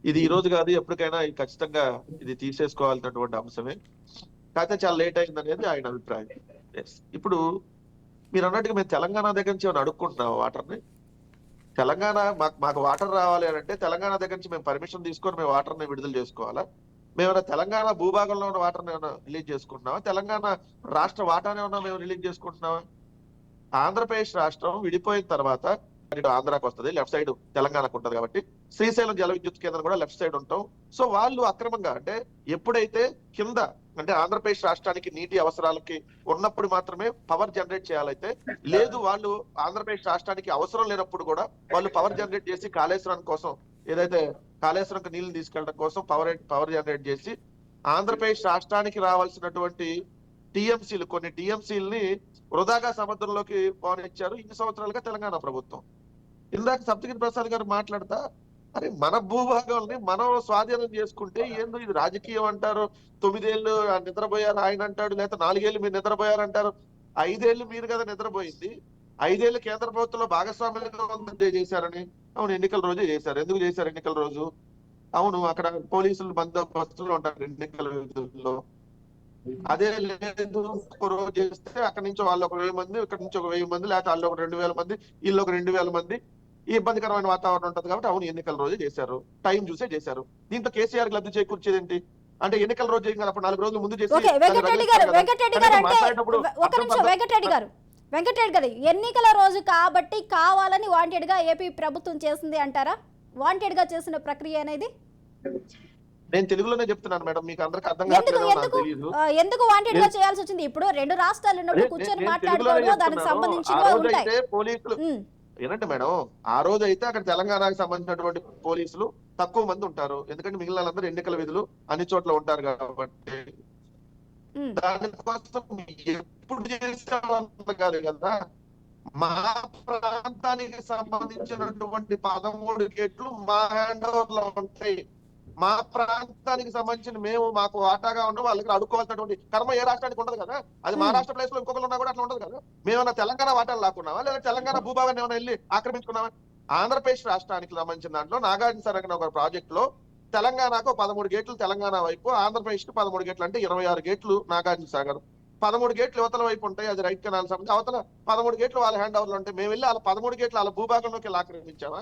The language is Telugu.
ఇది ఈ రోజు కాదు, ఎప్పటికైనా ఇది ఖచ్చితంగా ఇది తీసేసుకోవాల్సినటువంటి అంశమే. కాకపోతే చాలా లేట్ అయింది అనేది ఆయన అభిప్రాయం. Yes. ఇప్పుడు మీరు అన్నట్టుగా మేము తెలంగాణ దగ్గర నుంచి ఏమైనా అడుక్కుంటున్నాం వాటర్ని. తెలంగాణ మాకు వాటర్ రావాలి అని అంటే తెలంగాణ దగ్గర నుంచి మేము పర్మిషన్ తీసుకొని మేము వాటర్ని విడుదల చేసుకోవాలా? మేమైనా తెలంగాణ భూభాగంలో ఉన్న వాటర్ని ఏమైనా రిలీజ్ చేసుకుంటున్నావా? తెలంగాణ రాష్ట్ర వాటాని ఏమన్నా మేము రిలీజ్ చేసుకుంటున్నావా? ఆంధ్రప్రదేశ్ రాష్ట్రం విడిపోయిన తర్వాత ఇటు ఆంధ్రాకి వస్తుంది, లెఫ్ట్ సైడ్ తెలంగాణకు ఉంటది కాబట్టి శ్రీశైలం జల విద్యుత్ కేంద్రం కూడా లెఫ్ట్ సైడ్ ఉంటాం. సో వాళ్ళు అక్రమంగా అంటే ఎప్పుడైతే కింద అంటే ఆంధ్రప్రదేశ్ రాష్ట్రానికి నీటి అవసరాలకి ఉన్నప్పుడు మాత్రమే పవర్ జనరేట్ చేయాలైతే, లేదు వాళ్ళు ఆంధ్రప్రదేశ్ రాష్ట్రానికి అవసరం లేనప్పుడు కూడా వాళ్ళు పవర్ జనరేట్ చేసి కాళేశ్వరం కోసం ఏదైతే కాళేశ్వరంకి నీళ్లు తీసుకెళ్ళడం కోసం పవర్ జనరేట్ చేసి ఆంధ్రప్రదేశ్ రాష్ట్రానికి రావాల్సినటువంటి టీఎంసీలు కొన్ని టీఎంసీలని వృధాగా సముద్రంలోకి పోనిచ్చారు ఇన్ని సంవత్సరాలుగా తెలంగాణ ప్రభుత్వం. ఇందాక సప్తగిరి ప్రసాద్ గారు మాట్లాడతా, అరే మన భూభాగాల్ని మనం స్వాధీనం చేసుకుంటే ఏందో ఇది రాజకీయం అంటారు. 9 ఏళ్ళు నిద్రపోయారు ఆయన అంటాడు, లేకపోతే 4 ఏళ్ళు మీరు నిద్రపోయారు అంటారు. 5 ఏళ్ళు మీరు కదా నిద్రపోయింది. 5 ఏళ్ళు కేంద్ర ప్రభుత్వంలో భాగస్వామ్యంగా చేశారని. అవును, ఎన్నికల రోజే చేశారు. ఎందుకు చేశారు ఎన్నికల రోజు? అవును, అక్కడ పోలీసులు బందోబస్తులు ఉంటారు ఎన్నికల విధుల్లో. అదే లేదు ఒక రోజు చేస్తే అక్కడి నుంచి వాళ్ళు ఒక 1000 మంది, ఇక్కడ నుంచి ఒక 1000 మంది, లేకపోతే వాళ్ళు ఒక 2000 మంది, వీళ్ళు ఒక 2000 మంది, ఈ ఇబ్బందికరమైన వాతావరణం ఉంటది కాబట్టి అవును ఎన్నికల రోజే చేశారు, టైం చూసే చేశారు. దీంట్లో కేసీఆర్ లబ్ధి చేకూర్చేది ఏంటి? అంటే ఎన్నికల రోజు చేయాలి, అప్పుడు 4 రోజులు ముందు చేసి మాట్లాడేటప్పుడు వెంకటరెడ్డి గారు ఎన్నికల రోజు కాబట్టి కావాలని వాంటెడ్ గా ఏపీ ప్రభుత్వం చేసింది అంటారా? వాంటెడ్ గా చేసిన ప్రక్రియ అనేది నేను తెలుగులోనే చెప్తున్నాను మేడం, మీకు అందరికి అర్థం కావట్లేదు. ఎందుకు వాంటెడ్ గా చేయాల్సి వచ్చింది? ఇప్పుడు 2 రాష్ట్రాలు ఉన్నప్పుడు కూర్చొని మాట్లాడుకోవడం దానికి సంబంధించినవి ఉంటాయి. పోలీసులు ఏనంటే మేడం, ఆ రోజు అయితే అక్కడ తెలంగాణకు సంబంధించినటువంటి పోలీసులు తక్కువ మంది ఉంటారు, ఎందుకంటే మిగిలిన వాళ్ళందరూ ఎన్నికల విధులు అన్ని చోట్ల ఉంటారు కాబట్టి. దానికోసం ఎప్పుడు చేసేవాళ్ళం కాదు కదా. మా ప్రాంతానికి సంబంధించినటువంటి 13 గేట్లు మా హ్యాండ్ ఓవర్ లో ఉంటాయి. మా ప్రాంతానికి సంబంధించిన మేము మాకు వాటాగా ఉండడం వాళ్ళకి అడుక్కోవాల్సినటువంటి కర్మ ఏ రాష్ట్రానికి ఉండదు కదా. అది మా రాష్ట్ర ప్లేస్ లో ఇంకొకరు ఉన్నా కూడా అట్లా ఉండదు కదా. మేమన్నా తెలంగాణ వాటాలు లాక్కున్నావా, లేదా తెలంగాణ భూభాగాన్ని ఏమైనా వెళ్ళి ఆక్రమించుకున్నావా? ఆంధ్రప్రదేశ్ రాష్ట్రానికి సంబంధించిన దాంట్లో నాగార్జున సాగర్ ఒక ప్రాజెక్ట్ లో తెలంగాణకు 13 గేట్లు తెలంగాణ వైపు, ఆంధ్రప్రదేశ్ కు 13 గేట్లు అంటే 26 గేట్లు నాగార్జున సాగర్. 13 గేట్లు యువతల వైపు ఉంటాయి, అది రైట్ కెనాల్ సంబంధించి. అవతల 13 గేట్లు వాళ్ళ హ్యాండ్ ఓవర్లు ఉంటాయి. మేము వెళ్ళి వాళ్ళ 13 గేట్లు వాళ్ళ భూభాగంలోకి ఆక్రమించామా?